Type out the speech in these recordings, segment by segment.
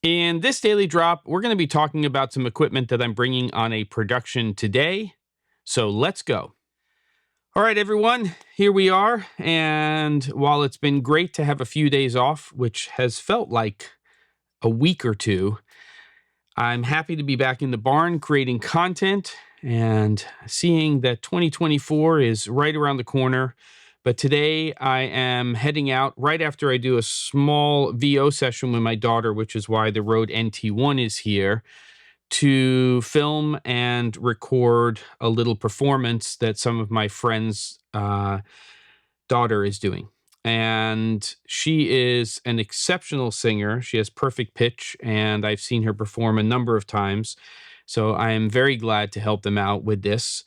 In this daily drop, we're going to be talking about some equipment that I'm bringing on a production today. So let's go. All right, everyone, here we are. And while it's been great to have a few days off, which has felt like a week or two, I'm happy to be back in the barn creating content and seeing that 2024 is right around the corner. But today I am heading out right after I do a small VO session with my daughter, which is why the Rode NT1 is here, to film and record a little performance that some of my friends' daughter is doing. And she is an exceptional singer. She has perfect pitch, and I've seen her perform a number of times. So I am very glad to help them out with this.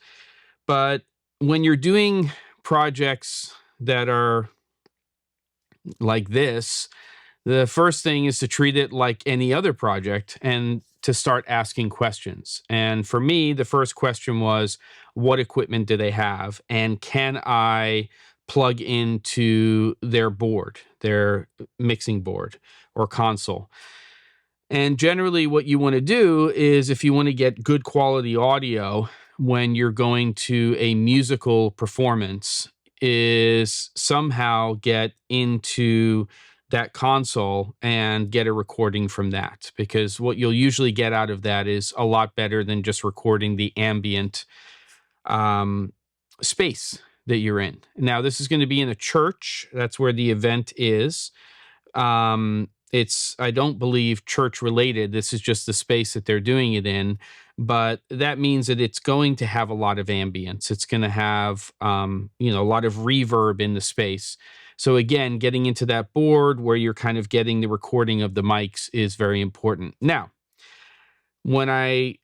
But when you're doing projects that are like this, the first thing is to treat it like any other project and to start asking questions. And for me, the first question was, what equipment do they have? And can I plug into their board, their mixing board or console? And generally what you want to do is, if you want to get good quality audio when you're going to a musical performance, is somehow get into that console and get a recording from that, because what you'll usually get out of that is a lot better than just recording the ambient space that you're in. Now, this is going to be in a church. That's where the event is. It's, I don't believe, church related. This is just the space that they're doing it in. But that means that it's going to have a lot of ambience. It's going to have, a lot of reverb in the space. So again, getting into that board where you're kind of getting the recording of the mics is very important. Now, when I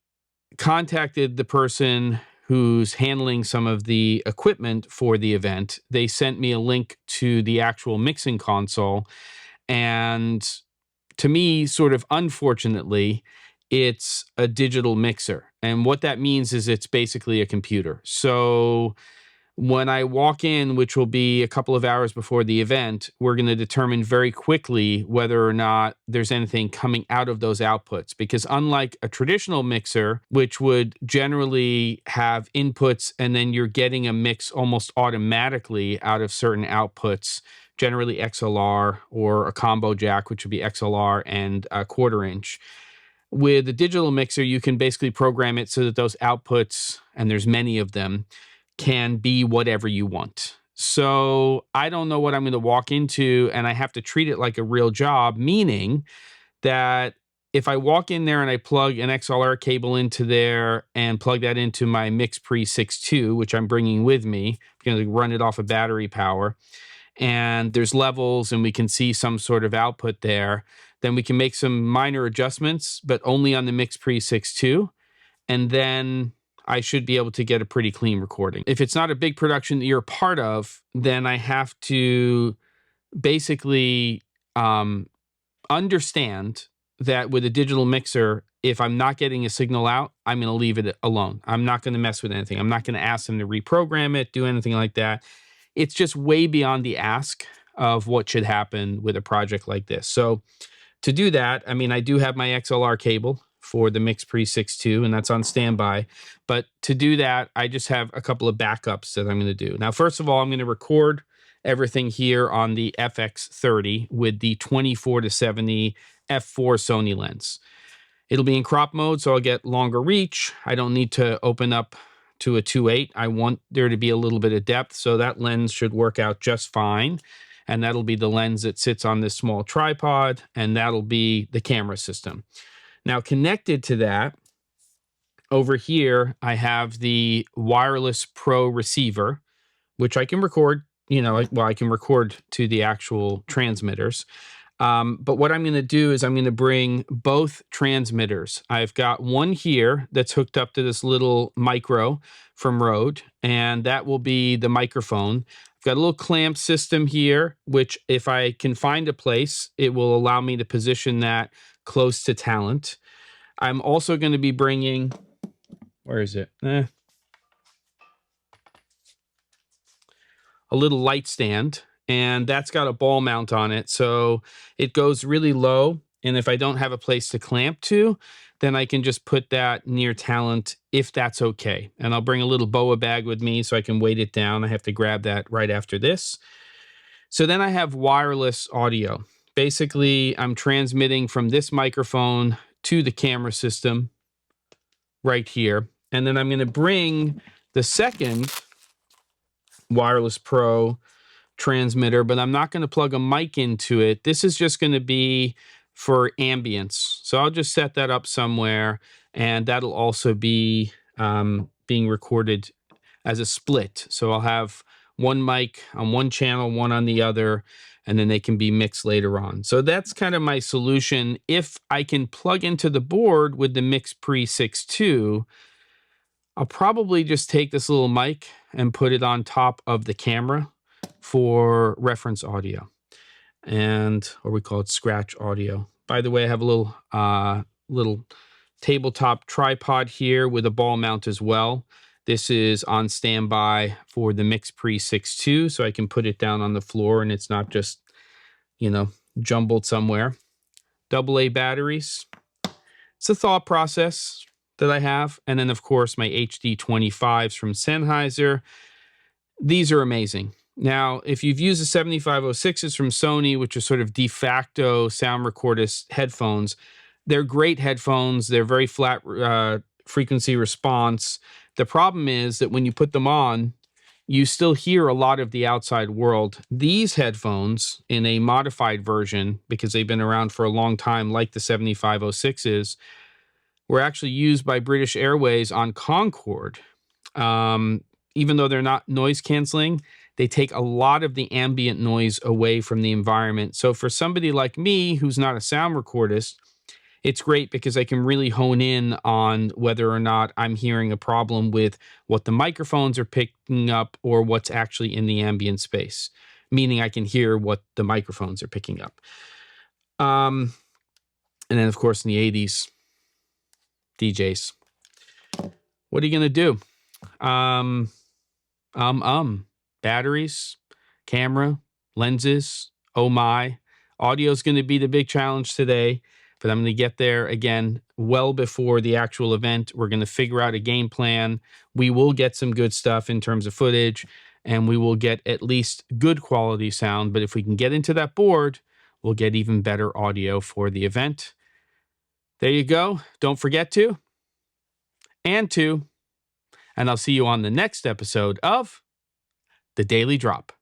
contacted the person who's handling some of the equipment for the event, they sent me a link to the actual mixing console. And to me, sort of unfortunately, it's a digital mixer. And what that means is it's basically a computer. So when I walk in, which will be a couple of hours before the event, we're going to determine very quickly whether or not there's anything coming out of those outputs. Because unlike a traditional mixer, which would generally have inputs and then you're getting a mix almost automatically out of certain outputs, generally XLR or a combo jack, which would be XLR and a 1/4 inch. With a digital mixer, you can basically program it so that those outputs, and there's many of them, can be whatever you want. So I don't know what I'm going to walk into, and I have to treat it like a real job, meaning that if I walk in there and I plug an XLR cable into there and plug that into my MixPre 6.2, which I'm bringing with me, I'm going to run it off of battery power, and there's levels and we can see some sort of output there, then we can make some minor adjustments, but only on the MixPre 6.2, and then I should be able to get a pretty clean recording. If it's not a big production that you're a part of, then I have to basically understand that with a digital mixer, if I'm not getting a signal out, I'm going to leave it alone. I'm not going to mess with anything. I'm not going to ask them to reprogram it, do anything like that. It's just way beyond the ask of what should happen with a project like this. So to do that, I mean, I do have my XLR cable for the MixPre 6.2, and that's on standby. But to do that, I just have a couple of backups that I'm going to do. Now, first of all, I'm going to record everything here on the FX30 with the 24-70 f4 Sony lens. It'll be in crop mode, so I'll get longer reach. I don't need to open up to a 2.8. I want there to be a little bit of depth, so that lens should work out just fine. And that'll be the lens that sits on this small tripod, and that'll be the camera system. Now, connected to that, over here, I have the Wireless Pro receiver, which I can record, I can record to the actual transmitters. But what I'm going to do is I'm going to bring both transmitters. I've got one here that's hooked up to this little micro from Rode, and that will be the microphone. I've got a little clamp system here, which if I can find a place, it will allow me to position that close to talent. I'm also going to be bringing, where is it? A little light stand, and that's got a ball mount on it. So it goes really low And if I don't have a place to clamp to, then I can just put that near talent if that's okay. And I'll bring a little BOA bag with me so I can weight it down. I have to grab that right after this. So then I have wireless audio. Basically, I'm transmitting from this microphone to the camera system right here. And then I'm going to bring the second Wireless Pro transmitter, but I'm not going to plug a mic into it. This is just going to be for ambience. So I'll just set that up somewhere, and that'll also be being recorded as a split. So I'll have one mic on one channel, one on the other, and then they can be mixed later on. So that's kind of my solution. If I can plug into the board with the MixPre 6.2, I'll probably just take this little mic and put it on top of the camera for reference audio, or we call it scratch audio. By the way, I have a little tabletop tripod here with a ball mount as well. This is on standby for the MixPre 6.2, so I can put it down on the floor and it's not just, jumbled somewhere. AA batteries. It's a thought process that I have. And then, of course, my HD25s from Sennheiser. These are amazing. Now, if you've used the 7506s from Sony, which are sort of de facto sound recordist headphones, they're great headphones. They're very flat frequency response. The problem is that when you put them on, you still hear a lot of the outside world. These headphones, in a modified version, because they've been around for a long time, like the 7506s, were actually used by British Airways on Concorde. Even though they're not noise canceling, they take a lot of the ambient noise away from the environment. So for somebody like me, who's not a sound recordist, it's great because I can really hone in on whether or not I'm hearing a problem with what the microphones are picking up or what's actually in the ambient space, meaning I can hear what the microphones are picking up. And then, of course, in the 80s, DJs. What are you going to do? Batteries, camera, lenses, oh my. Audio is going to be the big challenge today, but I'm going to get there again well before the actual event. We're going to figure out a game plan. We will get some good stuff in terms of footage, and we will get at least good quality sound. But if we can get into that board, we'll get even better audio for the event. There you go. Don't forget to. And I'll see you on the next episode of The Daily Drop.